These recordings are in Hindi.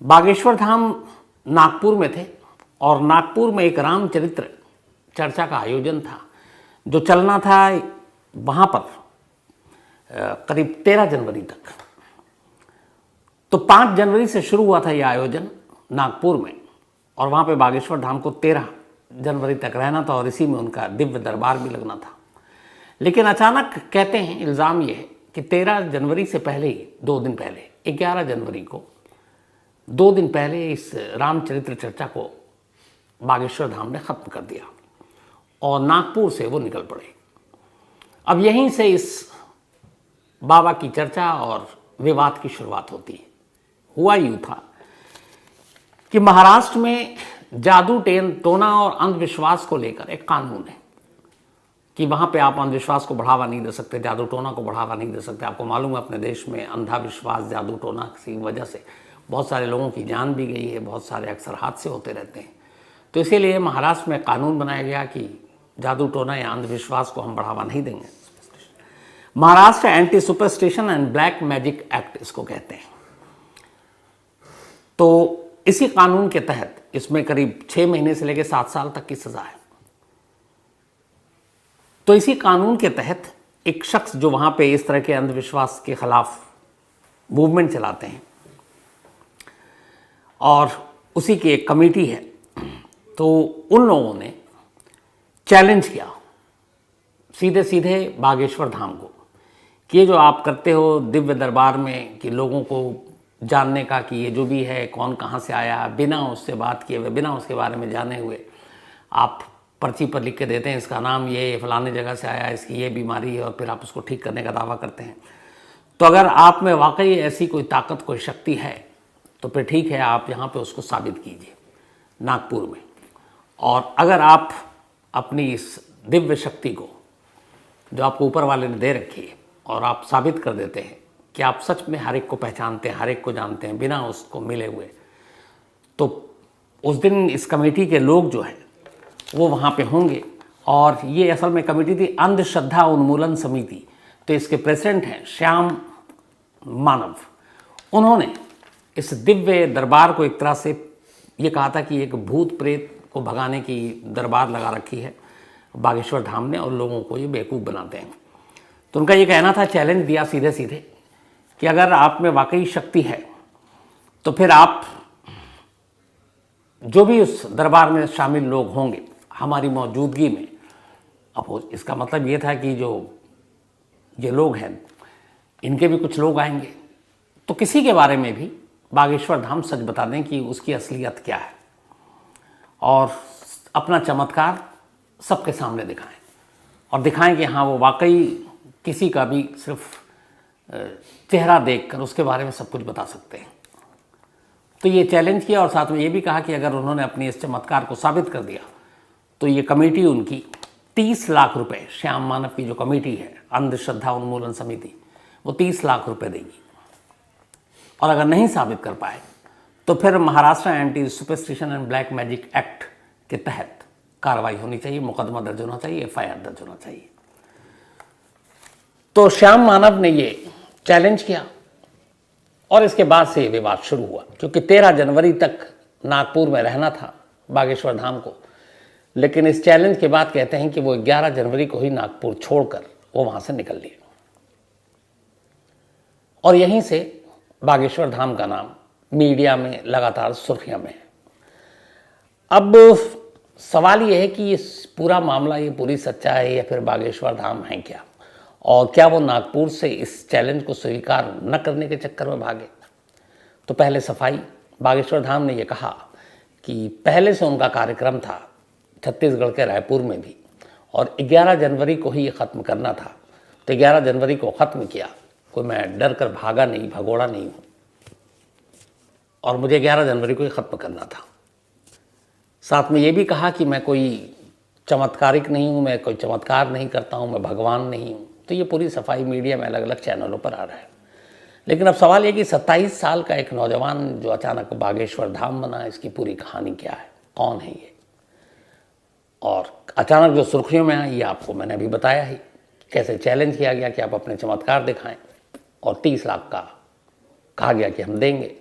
बागेश्वर धाम नागपुर में थे और नागपुर में एक रामचरित्र चर्चा का आयोजन था जो चलना था वहाँ पर करीब 13 जनवरी तक। तो 5 जनवरी से शुरू हुआ था यह आयोजन नागपुर में और वहाँ पे बागेश्वर धाम को 13 जनवरी तक रहना था और इसी में उनका दिव्य दरबार भी लगना था। लेकिन अचानक कहते हैं, इल्ज़ाम ये है कि 13 जनवरी से पहले ही 2 दिन पहले 11 जनवरी को 2 दिन पहले इस रामचरित्र चर्चा को बागेश्वर धाम ने ख़त्म कर दिया और नागपुर से वो निकल पड़े। अब यहीं से इस बाबा की चर्चा और विवाद की शुरुआत होती है। हुआ यूँ था कि महाराष्ट्र में जादू टोना और अंधविश्वास को लेकर एक कानून है कि वहाँ पे आप अंधविश्वास को बढ़ावा नहीं दे सकते, जादू टोना को बढ़ावा नहीं दे सकते। आपको मालूम है अपने देश में अंधाविश्वास, जादू टोना की वजह से बहुत सारे लोगों की जान भी गई है, बहुत सारे अक्सर हादसे होते रहते हैं। तो इसीलिए महाराष्ट्र में कानून बनाया गया कि जादू टोना या अंधविश्वास को हम बढ़ावा नहीं देंगे। Maharashtra anti superstition and black magic act इसको कहते हैं। तो इसी कानून के तहत इसमें करीब 6 महीने से लेकर 7 साल तक की सजा है। तो इसी कानून के तहत एक शख्स जो वहां पे इस तरह के अंधविश्वास के खिलाफ मूवमेंट चलाते हैं और उसी की एक कमेटी है, तो उन लोगों ने चैलेंज किया सीधे सीधे बागेश्वर धाम को कि ये जो आप करते हो दिव्य दरबार में कि लोगों को जानने का कि ये जो भी है कौन कहाँ से आया, बिना उससे बात किए हुए, बिना उसके बारे में जाने हुए आप पर्ची पर लिख के देते हैं इसका नाम ये फलाने जगह से आया, इसकी ये बीमारी है, और फिर आप उसको ठीक करने का दावा करते हैं। तो अगर आप में वाकई ऐसी कोई ताकत, कोई शक्ति है तो फिर ठीक है, आप यहाँ पे उसको साबित कीजिए नागपुर में। और अगर आप अपनी इस दिव्य शक्ति को जो आपको ऊपर वाले ने दे रखी है और आप साबित कर देते हैं कि आप सच में हर एक को पहचानते हैं, हर एक को जानते हैं बिना उसको मिले हुए, तो उस दिन इस कमेटी के लोग जो हैं वो वहाँ पे होंगे। और ये असल में कमेटी थी अंधश्रद्धा उन्मूलन समिति। तो इसके प्रेसिडेंट हैं श्याम मानव। उन्होंने इस दिव्य दरबार को एक तरह से ये कहा था कि एक भूत प्रेत को भगाने की दरबार लगा रखी है बागेश्वर धाम ने और लोगों को ये बेवकूफ़ बनाते हैं। तो उनका ये कहना था, चैलेंज दिया सीधे सीधे कि अगर आप में वाकई शक्ति है तो फिर आप जो भी उस दरबार में शामिल लोग होंगे हमारी मौजूदगी में, अब इसका मतलब ये था कि जो ये लोग हैं इनके भी कुछ लोग आएंगे, तो किसी के बारे में भी बागेश्वर धाम सच बता दें कि उसकी असलियत क्या है और अपना चमत्कार सबके सामने दिखाएं और दिखाएं कि हाँ वो वाकई किसी का भी सिर्फ चेहरा देखकर उसके बारे में सब कुछ बता सकते हैं। तो ये चैलेंज किया और साथ में ये भी कहा कि अगर उन्होंने अपनी इस चमत्कार को साबित कर दिया तो ये कमेटी उनकी 30 लाख रुपए, श्याम मानव की जो कमेटी है अंधश्रद्धा उन्मूलन समिति, वो 30 लाख रुपए देगी। और अगर नहीं साबित कर पाए तो फिर Maharashtra anti superstition and black magic act के तहत कार्रवाई होनी चाहिए, मुकदमा दर्ज होना चाहिए, FIR दर्ज होना चाहिए। तो श्याम मानव ने ये चैलेंज किया और इसके बाद से विवाद शुरू हुआ, क्योंकि 13 जनवरी तक नागपुर में रहना था बागेश्वर धाम को। लेकिन इस चैलेंज के बाद कहते हैं कि वो 11 जनवरी को ही नागपुर छोड़कर वो वहां से निकल लिए और यहीं से बागेश्वर धाम का नाम मीडिया में लगातार सुर्खियों में है। अब सवाल ये है कि ये पूरा मामला, ये पूरी सच्चाई है या फिर बागेश्वर धाम है क्या, और क्या वो नागपुर से इस चैलेंज को स्वीकार न करने के चक्कर में भागे। तो पहले सफाई, बागेश्वर धाम ने ये कहा कि पहले से उनका कार्यक्रम था छत्तीसगढ़ के रायपुर में भी और 11 जनवरी को ही ये ख़त्म करना था। तो 11 जनवरी को ख़त्म किया, कोई मैं डर कर भागा नहीं, भगोड़ा नहीं हूँ, और मुझे 11 जनवरी को ही ख़त्म करना था। साथ में ये भी कहा कि मैं कोई चमत्कारिक नहीं हूँ, मैं कोई चमत्कार नहीं करता हूँ, मैं भगवान नहीं हूँ। तो ये पूरी सफाई मीडिया में अलग अलग चैनलों पर आ रहा है। लेकिन अब सवाल ये कि 27 साल का एक नौजवान जो अचानक बागेश्वर धाम बना, इसकी पूरी कहानी क्या है, कौन है ये, और अचानक जो सुर्खियों में आई ये आपको मैंने अभी बताया ही, कैसे चैलेंज किया गया कि आप अपने चमत्कार दिखाएं और 30 लाख का कहा गया कि हम देंगे।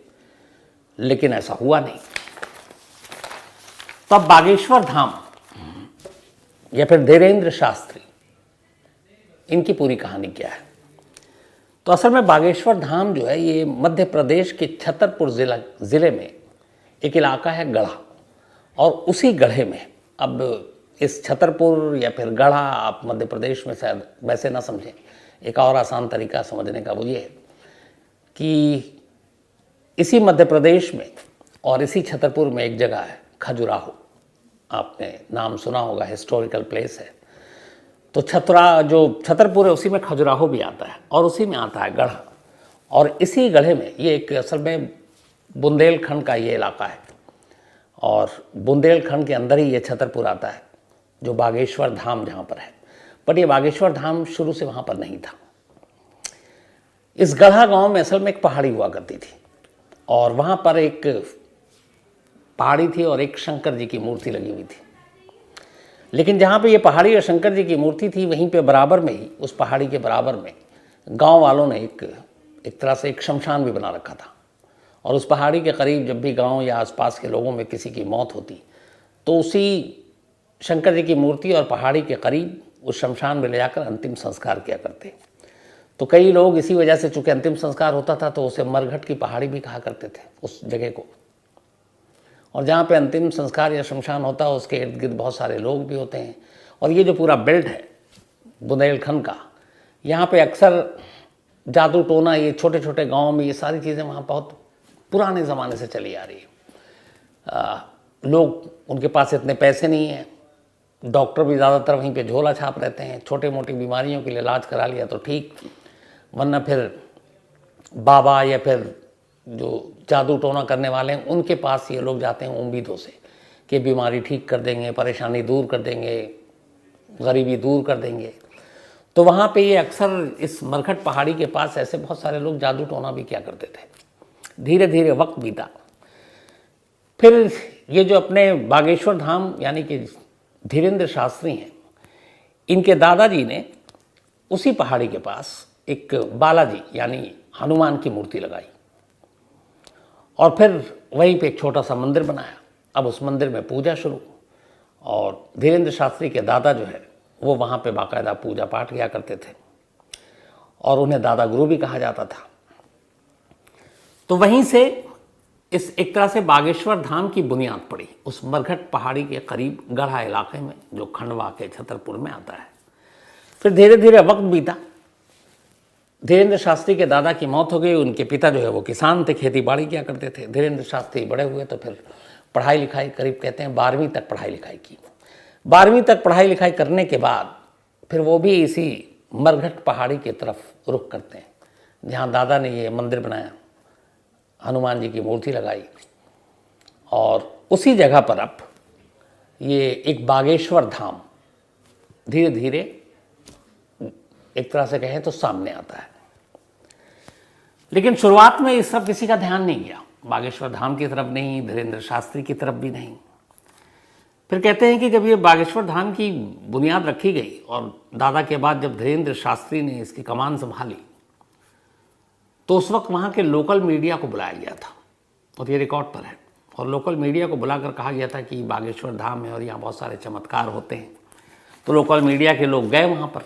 लेकिन ऐसा हुआ नहीं। तब बागेश्वर धाम या फिर धीरेन्द्र शास्त्री, इनकी पूरी कहानी क्या है? तो असल में बागेश्वर धाम जो है ये मध्य प्रदेश के छतरपुर ज़िले में एक इलाका है गढ़ा, और उसी गढ़े में, अब इस छतरपुर या फिर गढ़ा आप मध्य प्रदेश में शायद वैसे ना समझें, एक और आसान तरीका समझने का वो ये है कि इसी मध्य प्रदेश में और इसी छतरपुर में एक जगह है खजुराहो, आपने नाम सुना होगा, हिस्टोरिकल प्लेस है। तो जो छतरपुर है उसी में खजुराहो भी आता है, और उसी में आता है गढ़ा, और इसी गढ़े में ये एक असल में बुंदेलखंड का ये इलाका है, और बुंदेलखंड के अंदर ही ये छतरपुर आता है, जो बागेश्वर धाम जहाँ पर है। बट ये बागेश्वर धाम शुरू से वहाँ पर नहीं था। इस गढ़ा गांव में असल में एक पहाड़ी हुआ करती थी, और वहाँ पर एक पहाड़ी थी और एक शंकर जी की मूर्ति लगी हुई थी। लेकिन जहाँ पे ये पहाड़ी और शंकर जी की मूर्ति थी, वहीं पे बराबर में ही, उस पहाड़ी के बराबर में गांव वालों ने एक तरह से एक शमशान भी बना रखा था। और उस पहाड़ी के करीब जब भी गांव या आसपास के लोगों में किसी की मौत होती, तो उसी शंकर जी की मूर्ति और पहाड़ी के करीब उस शमशान में ले जाकर अंतिम संस्कार किया करते। तो कई लोग इसी वजह से, चूँकि अंतिम संस्कार होता था, तो उसे मरघट की पहाड़ी भी कहा करते थे उस जगह को। और जहाँ पे अंतिम संस्कार या शमशान होता है उसके इर्द गिर्द बहुत सारे लोग भी होते हैं। और ये जो पूरा बेल्ट है बुंदेलखंड का, यहाँ पे अक्सर जादू टोना, ये छोटे छोटे गाँव में ये सारी चीज़ें वहाँ बहुत पुराने ज़माने से चली आ रही है। लोग, उनके पास इतने पैसे नहीं हैं, डॉक्टर भी ज़्यादातर वहीं पे झोला छाप रहते हैं। छोटे मोटी बीमारियों के लिए इलाज करा लिया तो ठीक, वरना फिर बाबा या फिर जो जादू टोना करने वाले हैं उनके पास ये लोग जाते हैं उम्मीदों से कि बीमारी ठीक कर देंगे, परेशानी दूर कर देंगे, गरीबी दूर कर देंगे। तो वहाँ पे ये अक्सर इस मरघट पहाड़ी के पास ऐसे बहुत सारे लोग जादू टोना भी किया करते थे। धीरे धीरे वक्त बीता, फिर ये जो अपने बागेश्वर धाम यानी कि धीरेन्द्र शास्त्री हैं, इनके दादाजी ने उसी पहाड़ी के पास एक बालाजी यानी हनुमान की मूर्ति लगाई, और फिर वहीं पे एक छोटा सा मंदिर बनाया। अब उस मंदिर में पूजा शुरू, और धीरेन्द्र शास्त्री के दादा जो है वो वहाँ पे बाकायदा पूजा पाठ किया करते थे, और उन्हें दादा गुरु भी कहा जाता था। तो वहीं से इस एक तरह से बागेश्वर धाम की बुनियाद पड़ी, उस मरघट पहाड़ी के करीब गढ़ा इलाके में, जो खंडवा के छतरपुर में आता है। फिर धीरे धीरे वक्त बीता, धीरेन्द्र शास्त्री के दादा की मौत हो गई। उनके पिता जो है वो किसान थे, खेती बाड़ी किया करते थे। धीरेन्द्र शास्त्री बड़े हुए तो फिर पढ़ाई लिखाई, करीब कहते हैं 12वीं तक पढ़ाई लिखाई की। 12वीं तक पढ़ाई लिखाई करने के बाद फिर वो भी इसी मरघट पहाड़ी की तरफ रुख करते हैं, जहाँ दादा ने ये मंदिर बनाया, हनुमान जी की मूर्ति लगाई, और उसी जगह पर अब ये एक बागेश्वर धाम धीरे धीरे एक तरह से कहें तो सामने आता है। लेकिन शुरुआत में इस सब किसी का ध्यान नहीं गया, बागेश्वर धाम की तरफ नहीं, धीरेन्द्र शास्त्री की तरफ भी नहीं। फिर कहते हैं कि जब ये बागेश्वर धाम की बुनियाद रखी गई और दादा के बाद जब धीरेन्द्र शास्त्री ने इसकी कमान संभाली, तो उस वक्त वहाँ के लोकल मीडिया को बुलाया गया था, और ये रिकॉर्ड पर है। और लोकल मीडिया को बुलाकर कहा गया था कि बागेश्वर धाम है और यहाँ बहुत सारे चमत्कार होते हैं। तो लोकल मीडिया के लोग गए वहाँ पर,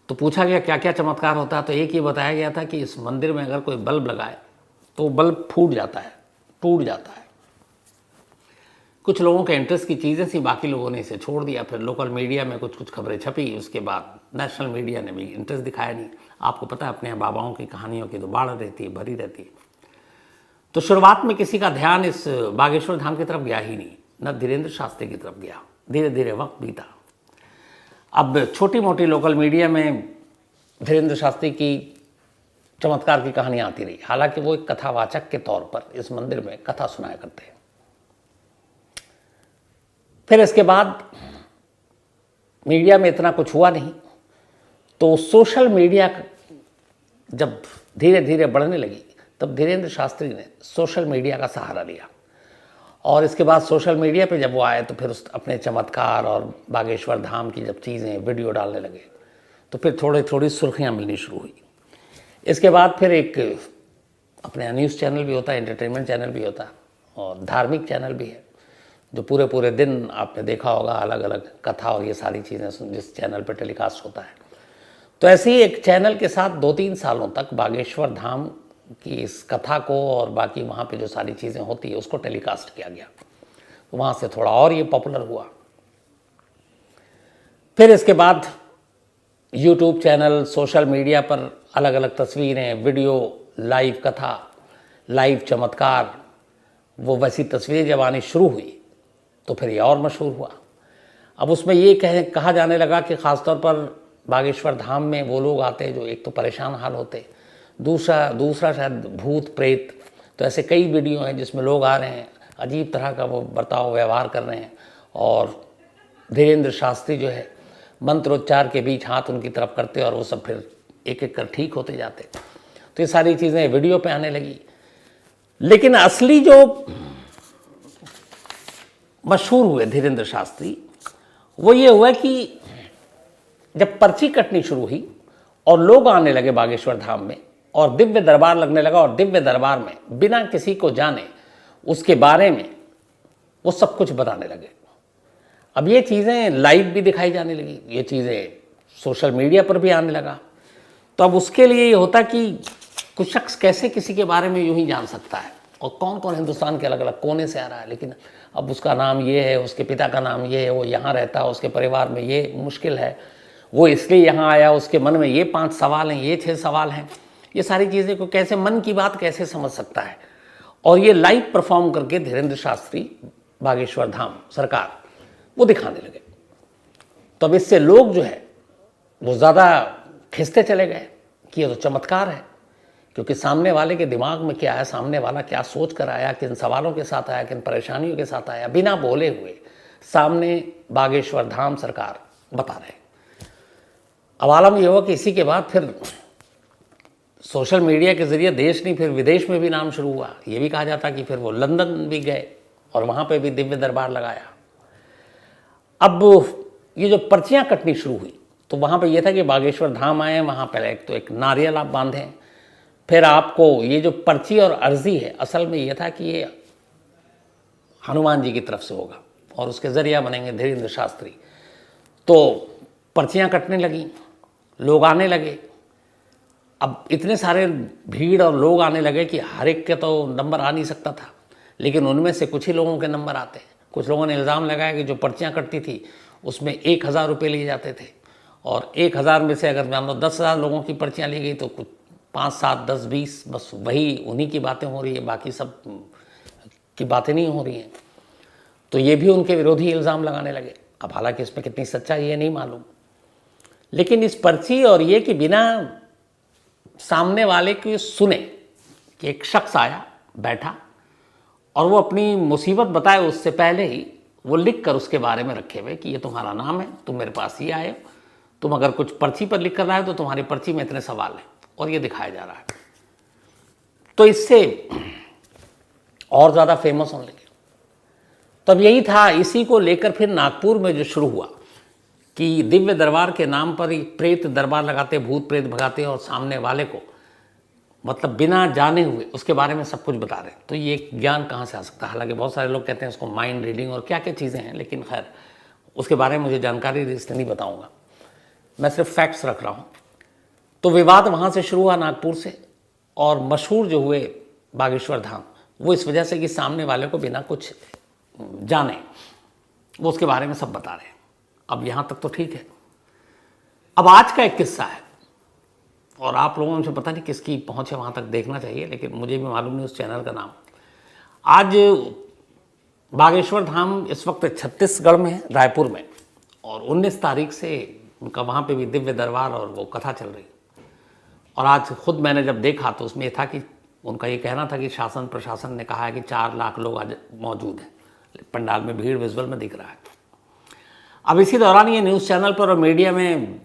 तो पूछा गया क्या क्या चमत्कार होता है। तो एक ये बताया गया था कि इस मंदिर में अगर कोई बल्ब लगाए तो बल्ब फूट जाता है, टूट जाता है। कुछ लोगों के इंटरेस्ट की चीज़ें थी, बाकी लोगों ने इसे छोड़ दिया। फिर लोकल मीडिया में कुछ कुछ खबरें छपी, उसके बाद नेशनल मीडिया ने भी इंटरेस्ट दिखाया नहीं। आपको पता है अपने यहाँ बाबाओं की कहानियों की तो बाढ़ रहती है, भरी रहती है। तो शुरुआत में किसी का ध्यान इस बागेश्वर धाम की तरफ गया ही नहीं, न धीरेन्द्र शास्त्री की तरफ गया। धीरे धीरे वक्त बीता, अब छोटी मोटी लोकल मीडिया में धीरेन्द्र शास्त्री की चमत्कार की कहानी आती रही। हालांकि वो एक कथावाचक के तौर पर इस मंदिर में कथा सुनाया करते हैं। फिर इसके बाद मीडिया में इतना कुछ हुआ नहीं, तो सोशल मीडिया जब धीरे धीरे बढ़ने लगी, तब धीरेन्द्र शास्त्री ने सोशल मीडिया का सहारा लिया। और इसके बाद सोशल मीडिया पे जब वो आए तो फिर उस अपने चमत्कार और बागेश्वर धाम की जब चीज़ें वीडियो डालने लगे, तो फिर थोड़ी थोड़ी सुर्खियाँ मिलनी शुरू हुई। इसके बाद फिर एक अपने न्यूज़ चैनल भी होता है, एंटरटेनमेंट चैनल भी होता है और धार्मिक चैनल भी है, जो पूरे पूरे दिन आपने देखा होगा अलग अलग कथा और ये सारी चीज़ें जिस चैनल पर टेलीकास्ट होता है। तो ऐसे ही एक चैनल के साथ 2-3 सालों तक बागेश्वर धाम की इस कथा को और बाकी वहाँ पे जो सारी चीज़ें होती है उसको टेलीकास्ट किया गया। तो वहाँ से थोड़ा और ये पॉपुलर हुआ। फिर इसके बाद यूट्यूब चैनल, सोशल मीडिया पर अलग अलग तस्वीरें, वीडियो, लाइव कथा, लाइव चमत्कार, वो वैसी तस्वीरें जब आनी शुरू हुई तो फिर ये और मशहूर हुआ। अब उसमें ये कहा जाने लगा कि ख़ासतौर पर बागेश्वर धाम में वो लोग आते हैं जो एक तो परेशान हाल होते, दूसरा शायद भूत प्रेत। तो ऐसे कई वीडियो हैं जिसमें लोग आ रहे हैं, अजीब तरह का वो बर्ताव व्यवहार कर रहे हैं और धीरेन्द्र शास्त्री जो है मंत्रोच्चार के बीच हाथ उनकी तरफ करते और वो सब फिर एक एक कर ठीक होते जाते। तो ये सारी चीज़ें वीडियो पे आने लगी। लेकिन असली जो मशहूर हुए धीरेन्द्र शास्त्री वो ये हुआ कि जब पर्ची कटनी शुरू हुई और लोग आने लगे बागेश्वर धाम में और दिव्य दरबार लगने लगा, और दिव्य दरबार में बिना किसी को जाने उसके बारे में वो सब कुछ बताने लगे। अब ये चीज़ें लाइव भी दिखाई जाने लगी, ये चीज़ें सोशल मीडिया पर भी आने लगा। तो अब उसके लिए ये होता कि कुछ शख्स कैसे किसी के बारे में यूं ही जान सकता है, और कौन कौन हिंदुस्तान के अलग अलग कोने से आ रहा है, लेकिन अब उसका नाम ये है, उसके पिता का नाम ये है, वो यहाँ रहता है, उसके परिवार में ये मुश्किल है, वो इसलिए यहाँ आया, उसके मन में ये 5 सवाल हैं, ये 6 सवाल हैं। ये सारी चीज़ें को कैसे, मन की बात कैसे समझ सकता है। और ये लाइव परफॉर्म करके धीरेन्द्र शास्त्री बागेश्वर धाम सरकार वो दिखाने लगे। तो अब इससे लोग जो है वो ज़्यादा खिंचते चले गए कि ये तो चमत्कार है, क्योंकि सामने वाले के दिमाग में क्या है, सामने वाला क्या सोच कर आया, किन सवालों के साथ आया, किन परेशानियों के साथ आया, बिना बोले हुए सामने बागेश्वर धाम सरकार बता रहे। अब आलम यह हुआ कि इसी के बाद फिर सोशल मीडिया के ज़रिए देश नहीं फिर विदेश में भी नाम शुरू हुआ। ये भी कहा जाता कि फिर वो लंदन भी गए और वहाँ पे भी दिव्य दरबार लगाया। अब ये जो पर्चियाँ कटनी शुरू हुई तो वहाँ पे ये था कि बागेश्वर धाम आए, वहाँ पहले एक नारियल आप बांधें, फिर आपको ये जो पर्ची और अर्जी है असल में ये था कि ये हनुमान जी की तरफ से होगा और उसके ज़रिया बनेंगे धीरेन्द्र शास्त्री। तो पर्चियाँ कटने लगी, लोग आने लगे। अब इतने सारे भीड़ और लोग आने लगे कि हर एक के तो नंबर आ नहीं सकता था, लेकिन उनमें से कुछ ही लोगों के नंबर आते। कुछ लोगों ने इल्ज़ाम लगाया कि जो पर्चियाँ कटती थी उसमें 1000 रुपये लिए जाते थे, और 1000 में से अगर मान लो 10,000 लोगों की पर्चियाँ ली गई तो कुछ 5, 7, 10, 20 बस वही उन्हीं की बातें हो रही है, बाकी सब की बातें नहीं हो रही हैं। तो ये भी उनके विरोधी इल्ज़ाम लगाने लगे। अब हालांकि इसमें कितनी सच्चाई है नहीं मालूम, लेकिन इस पर्ची और ये कि बिना सामने वाले को सुने कि एक शख्स आया बैठा और वो अपनी मुसीबत बताए उससे पहले ही वो लिख कर उसके बारे में रखे हुए कि ये तुम्हारा नाम है, तुम मेरे पास ही आए, तुम अगर कुछ पर्ची पर लिख कर रहे हो तो तुम्हारी पर्ची में इतने सवाल हैं, और ये दिखाया जा रहा है। तो इससे और ज़्यादा फेमस होने लगे। तब यही था, इसी को लेकर फिर नागपुर में जो शुरू हुआ कि दिव्य दरबार के नाम पर ही प्रेत दरबार लगाते, भूत प्रेत भगाते और सामने वाले को मतलब बिना जाने हुए उसके बारे में सब कुछ बता रहे। तो ये ज्ञान कहाँ से आ सकता है? हालांकि बहुत सारे लोग कहते हैं उसको माइंड रीडिंग और क्या क्या चीज़ें हैं, लेकिन खैर उसके बारे में मुझे जानकारी इसलिए नहीं बताऊँगा, मैं सिर्फ फैक्ट्स रख रहा हूँ। तो विवाद वहाँ से शुरू हुआ नागपुर से, और मशहूर जो हुए बागेश्वर धाम वो इस वजह से कि सामने वाले को बिना कुछ जाने वो उसके बारे में सब बता रहे हैं। अब यहाँ तक तो ठीक है। अब आज का एक किस्सा है, और आप लोगों में से पता नहीं किसकी पहुँच है वहाँ तक, देखना चाहिए, लेकिन मुझे भी मालूम नहीं उस चैनल का नाम। आज बागेश्वर धाम इस वक्त छत्तीसगढ़ में है, रायपुर में, और 19 तारीख से उनका वहाँ पे भी दिव्य दरबार और वो कथा चल रही। और आज खुद मैंने जब देखा तो उसमें ये था कि उनका ये कहना था कि शासन प्रशासन ने कहा है कि 4 लाख लोग आज मौजूद हैं पंडाल में, भीड़ विजुअल में दिख रहा है। अब इसी दौरान ये न्यूज़ चैनल पर और मीडिया में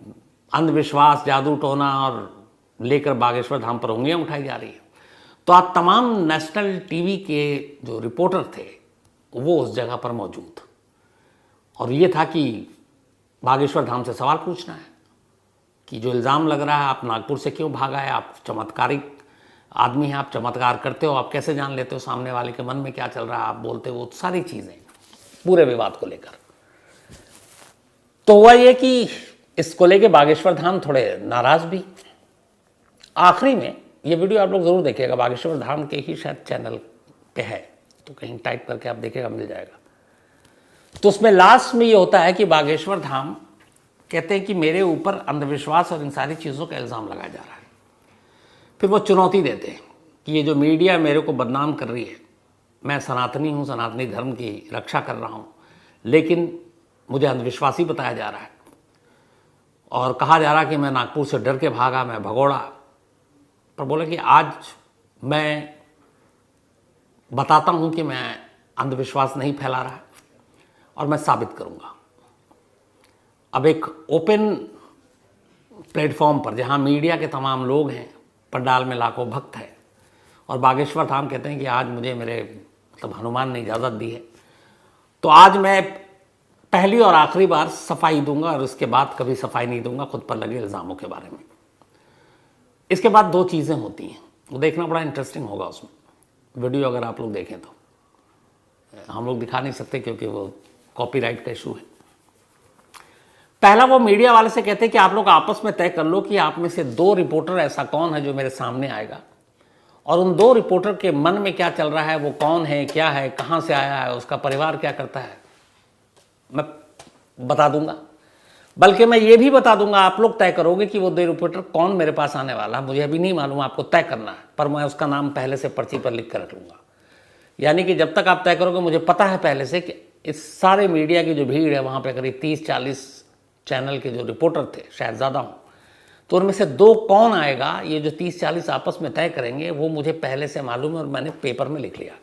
अंधविश्वास, जादू टोना और लेकर बागेश्वर धाम पर उंगलियां उठाई जा रही है। तो आज तमाम नेशनल टीवी के जो रिपोर्टर थे वो उस जगह पर मौजूद, और ये था कि बागेश्वर धाम से सवाल पूछना है कि जो इल्ज़ाम लग रहा है आप नागपुर से क्यों भाग आए, आप चमत्कारिक आदमी हैं, आप चमत्कार करते हो, आप कैसे जान लेते हो सामने वाले के मन में क्या चल रहा है, आप बोलते हो, सारी चीज़ें पूरे विवाद को लेकर। तो हुआ ये कि इसको लेके बागेश्वर धाम थोड़े नाराज भी। आखिरी में ये वीडियो आप लोग ज़रूर देखिएगा, बागेश्वर धाम के ही शायद चैनल पे है, तो कहीं टाइप करके आप देखिएगा, मिल जाएगा। तो उसमें लास्ट में ये होता है कि बागेश्वर धाम कहते हैं कि मेरे ऊपर अंधविश्वास और इन सारी चीज़ों का इल्ज़ाम लगाया जा रहा है। फिर वो चुनौती देते हैं कि ये जो मीडिया मेरे को बदनाम कर रही है, मैं सनातनी हूँ, सनातनी धर्म की रक्षा कर रहा हूँ, लेकिन मुझे अंधविश्वासी बताया जा रहा है और कहा जा रहा है कि मैं नागपुर से डर के भागा, मैं भगोड़ा। पर बोले कि आज मैं बताता हूँ कि मैं अंधविश्वास नहीं फैला रहा और मैं साबित करूँगा। अब एक ओपन प्लेटफॉर्म पर जहाँ मीडिया के तमाम लोग हैं, पंडाल में लाखों भक्त हैं, और बागेश्वर धाम कहते हैं कि आज मुझे मेरे हनुमान ने इजाज़त दी है, तो आज मैं पहली और आखिरी बार सफाई दूंगा और उसके बाद कभी सफाई नहीं दूंगा खुद पर लगे इल्ज़ामों के बारे में। इसके बाद दो चीज़ें होती हैं, वो देखना बड़ा इंटरेस्टिंग होगा उसमें। वीडियो अगर आप लोग देखें तो हम लोग दिखा नहीं सकते क्योंकि वो कॉपीराइट का इशू है। पहला, वो मीडिया वाले से कहते हैं कि आप लोग आपस में तय कर लो कि आप में से 2 रिपोर्टर ऐसा कौन है जो मेरे सामने आएगा, और उन 2 रिपोर्टर के मन में क्या चल रहा है, वो कौन है, क्या है, कहाँ से आया है, उसका परिवार क्या करता है, मैं बता दूंगा। बल्कि मैं ये भी बता दूंगा, आप लोग तय करोगे कि वो 2 रिपोर्टर कौन मेरे पास आने वाला है, मुझे अभी नहीं मालूम, आपको तय करना है, पर मैं उसका नाम पहले से पर्ची पर लिख कर रख लूँगा। यानी कि जब तक आप तय करोगे, मुझे पता है पहले से कि इस सारे मीडिया की जो भीड़ है वहाँ पे करीब 30-40 चैनल के जो रिपोर्टर थे, शायद ज़्यादा हों, तो उनमें से 2 कौन आएगा, ये जो 30-40 आपस में तय करेंगे, वो मुझे पहले से मालूम है और मैंने पेपर में लिख लिया।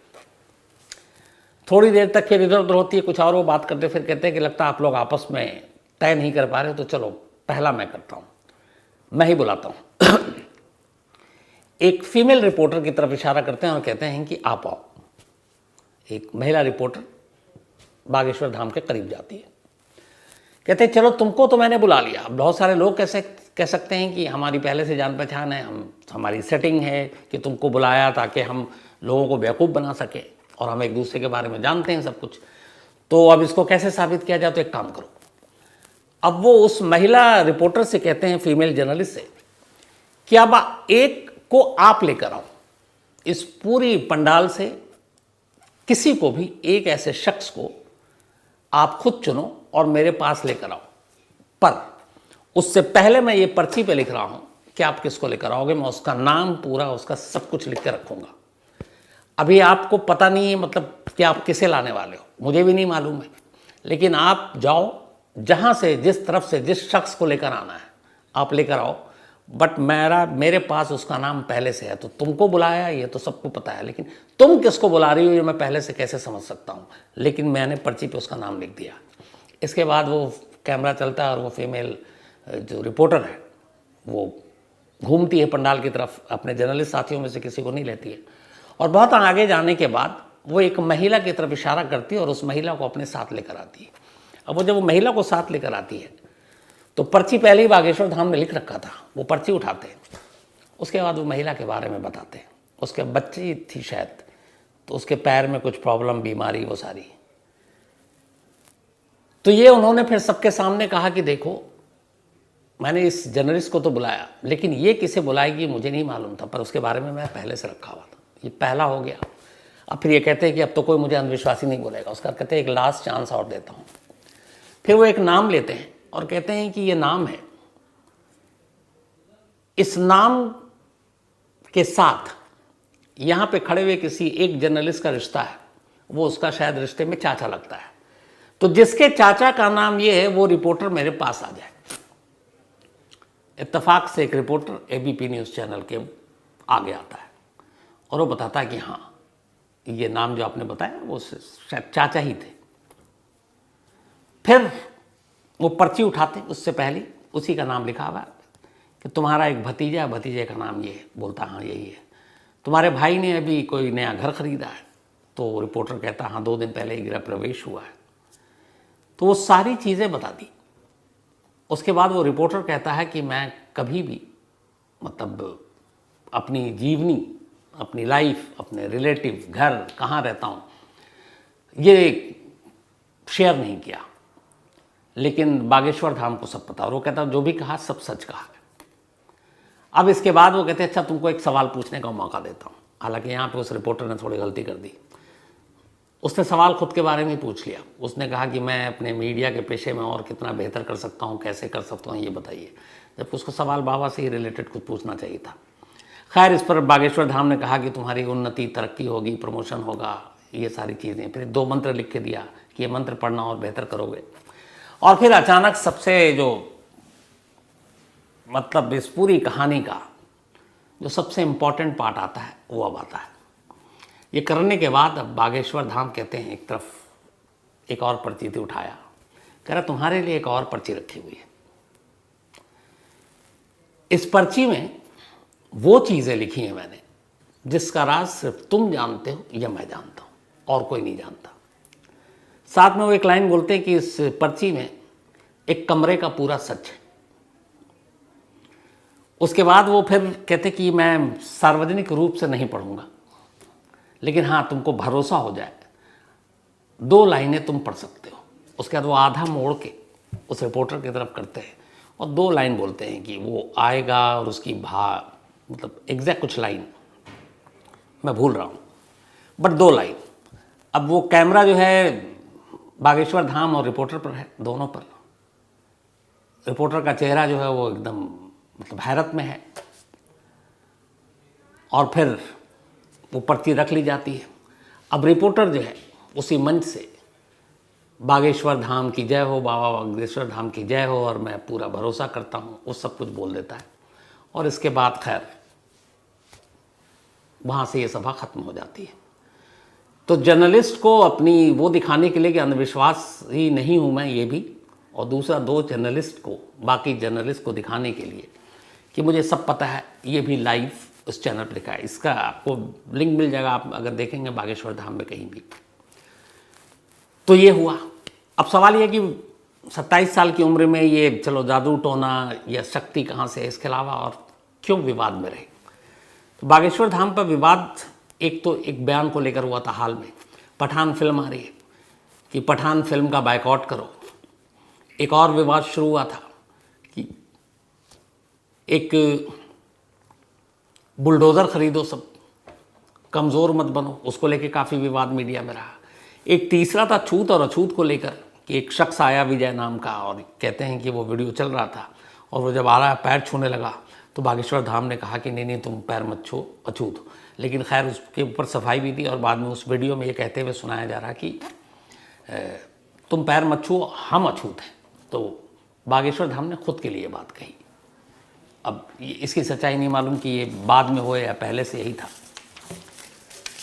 थोड़ी देर तक फिर इधर उधर होती है, कुछ और वो बात करते, फिर कहते हैं कि लगता है आप लोग आपस में तय नहीं कर पा रहे, तो चलो पहला मैं करता हूँ, मैं ही बुलाता हूँ। एक फीमेल रिपोर्टर की तरफ इशारा करते हैं और कहते हैं कि आप आओ। एक महिला रिपोर्टर बागेश्वर धाम के करीब जाती है, कहते हैं चलो तुमको तो मैंने बुला लिया। अब बहुत सारे लोग कैसे कह सकते हैं कि हमारी पहले से जान पहचान है, हमारी सेटिंग है कि तुमको बुलाया ताकि हम लोगों को बेवकूफ़ बना सके और हम एक दूसरे के बारे में जानते हैं सब कुछ, तो अब इसको कैसे साबित किया जाए, तो एक काम करो। अब वो उस महिला रिपोर्टर से कहते हैं, फीमेल जर्नलिस्ट से, कि अब एक को आप लेकर आओ, इस पूरी पंडाल से किसी को भी एक ऐसे शख्स को आप खुद चुनो और मेरे पास लेकर आओ, पर उससे पहले मैं ये पर्ची पे लिख रहा हूं कि आप किसको लेकर आओगे, मैं उसका नाम पूरा, उसका सब कुछ लिख कर रखूंगा। अभी आपको पता नहीं है मतलब कि आप किसे लाने वाले हो, मुझे भी नहीं मालूम है, लेकिन आप जाओ, जहां से, जिस तरफ से, जिस शख्स को लेकर आना है आप लेकर आओ, बट मेरे पास उसका नाम पहले से है। तो तुमको बुलाया ये तो सबको पता है, लेकिन तुम किसको बुला रही हो ये मैं पहले से कैसे समझ सकता हूँ, लेकिन मैंने पर्ची पे उसका नाम लिख दिया। इसके बाद वो कैमरा चलता है और वो फीमेल जो रिपोर्टर है वो घूमती है पंडाल की तरफ, अपने जर्नलिस्ट साथियों में से किसी को नहीं लेती है, और बहुत आगे जाने के बाद वो एक महिला की तरफ इशारा करती है और उस महिला को अपने साथ लेकर आती है। अब वो जब वो महिला को साथ लेकर आती है तो पर्ची पहले ही बागेश्वर धाम ने लिख रखा था, वो पर्ची उठाते हैं, उसके बाद वो महिला के बारे में बताते हैं, उसके बच्ची थी शायद, तो उसके पैर में कुछ प्रॉब्लम, बीमारी, वो सारी। तो ये उन्होंने फिर सबके सामने कहा कि देखो मैंने इस जर्नलिस्ट को तो बुलाया, लेकिन ये किसे बुलाएगी मुझे नहीं मालूम था, पर उसके बारे में मैं पहले से रखा हुआ था। ये पहला हो गया। अब फिर ये कहते हैं कि अब तो कोई मुझे अंधविश्वासी नहीं बोलेगा, उसका कहते हैं एक लास्ट चांस और देता हूँ। फिर वो एक नाम लेते हैं और कहते हैं कि ये नाम है, इस नाम के साथ यहाँ पे खड़े हुए किसी एक जर्नलिस्ट का रिश्ता है, वो उसका शायद रिश्ते में चाचा लगता है, तो जिसके चाचा का नाम ये है वो रिपोर्टर मेरे पास आ जाए। इत्तेफाक से एक रिपोर्टर एबीपी न्यूज़ चैनल के आगे आता है और वो बताता है कि हाँ ये नाम जो आपने बताया वो शायद चाचा ही थे। फिर वो पर्ची उठाते, उससे पहले उसी का नाम लिखा हुआ है कि तुम्हारा एक भतीजा, भतीजे का नाम ये है, बोलता हाँ यही है। तुम्हारे भाई ने अभी कोई नया घर खरीदा है, तो रिपोर्टर कहता हाँ 2 दिन पहले गृह प्रवेश हुआ है। तो वो सारी चीज़ें बता दी। उसके बाद वो रिपोर्टर कहता है कि मैं कभी भी मतलब अपनी जीवनी, अपनी लाइफ, अपने रिलेटिव, घर, कहाँ रहता हूँ, ये शेयर नहीं किया। लेकिन बागेश्वर धाम को सब पता, और वो कहता जो भी कहा सब सच कहा। अब इसके बाद वो कहते अच्छा तुमको एक सवाल पूछने का मौका देता हूँ। हालांकि यहाँ पे उस रिपोर्टर ने थोड़ी गलती कर दी। उसने सवाल खुद के बारे में ही पूछ लिया। उसने कहा कि मैं अपने मीडिया के पेशे में और कितना बेहतर कर सकता हूँ, कैसे कर सकता हूँ, ये बताइए। जबकि उसको सवाल बाबा से ही रिलेटेड कुछ पूछना चाहिए था। खैर, इस पर बागेश्वर धाम ने कहा कि तुम्हारी उन्नति, तरक्की होगी, प्रमोशन होगा, ये सारी चीज़ें। फिर 2 मंत्र लिख के दिया कि ये मंत्र पढ़ना और बेहतर करोगे। और फिर अचानक सबसे जो मतलब इस पूरी कहानी का जो सबसे इम्पॉर्टेंट पार्ट आता है वो अब आता है। ये करने के बाद अब बागेश्वर धाम कहते हैं एक तरफ एक और पर्ची थी उठाया, कह रहा तुम्हारे लिए एक और पर्ची रखी हुई है। इस पर्ची में वो चीज़ें लिखी हैं मैंने जिसका राज सिर्फ तुम जानते हो या मैं जानता हूँ, और कोई नहीं जानता। साथ में वो एक लाइन बोलते हैं कि इस पर्ची में एक कमरे का पूरा सच है। उसके बाद वो फिर कहते कि मैं सार्वजनिक रूप से नहीं पढ़ूंगा, लेकिन हाँ तुमको भरोसा हो जाए 2 लाइनें तुम पढ़ सकते हो। उसके बाद वो आधा मोड़ के उस रिपोर्टर की तरफ करते हैं और 2 लाइन बोलते हैं कि वो आएगा और उसकी मतलब एग्जैक्ट कुछ लाइन मैं भूल रहा हूँ, बट 2 लाइन। अब वो कैमरा जो है बागेश्वर धाम और रिपोर्टर पर है, दोनों पर। रिपोर्टर का चेहरा जो है वो एकदम मतलब हैरत में है। और फिर वो पर्ची रख ली जाती है। अब रिपोर्टर जो है उसी मंच से बागेश्वर धाम की जय हो, बाबा बागेश्वर धाम की जय हो, और मैं पूरा भरोसा करता हूँ, वो सब कुछ बोल देता है। और इसके बाद खैर वहाँ से ये सभा खत्म हो जाती है। तो जर्नलिस्ट को अपनी वो दिखाने के लिए कि अंधविश्वास ही नहीं हूँ मैं, ये भी, और दूसरा 2 जर्नलिस्ट को, बाकी जर्नलिस्ट को दिखाने के लिए कि मुझे सब पता है, ये भी लाइव उस चैनल पर लिखा है। इसका आपको लिंक मिल जाएगा, आप अगर देखेंगे बागेश्वर धाम में कहीं भी। तो ये हुआ। अब सवाल ये कि 27 साल की उम्र में ये चलो जादू टोना या शक्ति कहाँ से है, इसके अलावा और क्यों विवाद में रहे। तो बागेश्वर धाम पर विवाद एक तो एक बयान को लेकर हुआ था हाल में, पठान फिल्म आ रही है कि पठान फिल्म का बायकॉट करो। एक और विवाद शुरू हुआ था कि एक बुलडोज़र खरीदो, सब कमज़ोर मत बनो, उसको लेके काफ़ी विवाद मीडिया में रहा। एक तीसरा था छूत और अछूत को लेकर कि एक शख्स आया विजय नाम का, और कहते हैं कि वो वीडियो चल रहा था और वो जब आ रहा पैर छूने लगा तो बागेश्वर धाम ने कहा कि नहीं तुम पैर मत छू, अछूत हो। लेकिन खैर उसके ऊपर सफाई भी दी और बाद में उस वीडियो में ये कहते हुए सुनाया जा रहा कि तुम पैर मत छू, हम अछूत हैं। तो बागेश्वर धाम ने खुद के लिए बात कही। अब इसकी सच्चाई नहीं मालूम कि ये बाद में हुए या पहले से यही था।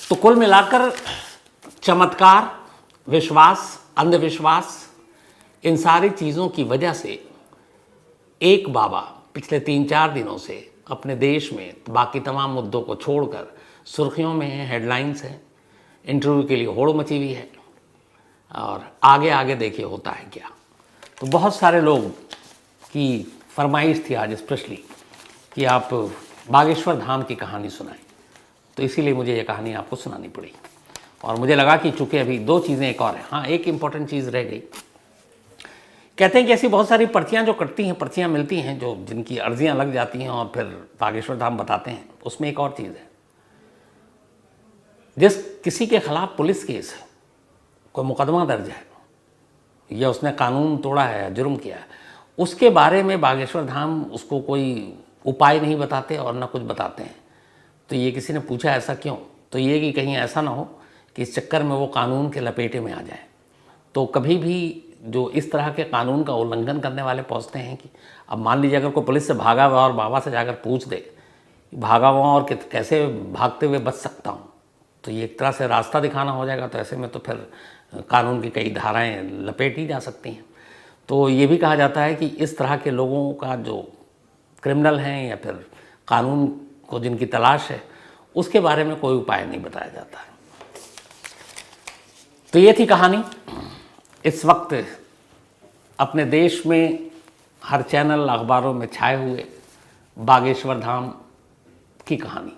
तो कुल मिलाकर चमत्कार, विश्वास, अंधविश्वास, इन सारी चीज़ों की वजह से एक बाबा पिछले 3-4 दिनों से अपने देश में बाकी तमाम मुद्दों को छोड़कर सुर्खियों में हैं, हेडलाइंस हैं, इंटरव्यू के लिए होड़ मची हुई है, और आगे आगे देखिए होता है क्या। तो बहुत सारे लोग की फरमाइश थी आज स्पेशली कि आप बागेश्वर धाम की कहानी सुनाएं, तो इसीलिए मुझे ये कहानी आपको सुनानी पड़ी। और मुझे लगा कि चूँकि अभी 2 चीज़ें एक और हैं, हाँ एक इम्पॉर्टेंट चीज़ रह गई। कहते हैं कि ऐसी बहुत सारी पर्चियाँ जो कटती हैं, पर्चियाँ मिलती हैं जो जिनकी अर्जियाँ लग जाती हैं और फिर बागेश्वर धाम बताते हैं, उसमें एक और चीज़ है। जिस किसी के खिलाफ पुलिस केस है, कोई मुकदमा दर्ज है या उसने कानून तोड़ा है या जुर्म किया है, उसके बारे में बागेश्वर धाम उसको कोई उपाय नहीं बताते और ना कुछ बताते हैं। तो ये किसी ने पूछा ऐसा क्यों, तो ये कि कहीं ऐसा ना हो कि इस चक्कर में वो कानून के लपेटे में आ जाए। तो कभी भी जो इस तरह के कानून का उल्लंघन करने वाले पहुंचते हैं कि अब मान लीजिए अगर कोई पुलिस से भागा हुआ और बाबा से जाकर पूछ दे भागा हुआ और कैसे भागते हुए बच सकता हूँ, तो ये एक तरह से रास्ता दिखाना हो जाएगा। तो ऐसे में तो फिर कानून की कई धाराएं लपेटी जा सकती हैं। तो ये भी कहा जाता है कि इस तरह के लोगों का जो क्रिमिनल हैं या फिर कानून को जिनकी तलाश है, उसके बारे में कोई उपाय नहीं बताया जाता है। तो ये थी कहानी। इस वक्त अपने देश में हर चैनल, अखबारों में छाए हुए बागेश्वर धाम की कहानी।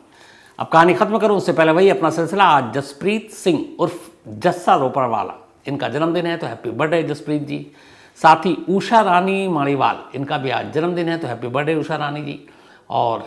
अब कहानी खत्म करूं उससे पहले वही अपना सिलसिला। आज जसप्रीत सिंह उर्फ जस्सा रोपड़वाला, इनका जन्मदिन है, तो हैप्पी बर्थडे जसप्रीत जी। साथ ही उषा रानी माड़ीवाल, इनका भी आज जन्मदिन है, तो हैप्पी बर्थडे उषा रानी जी। और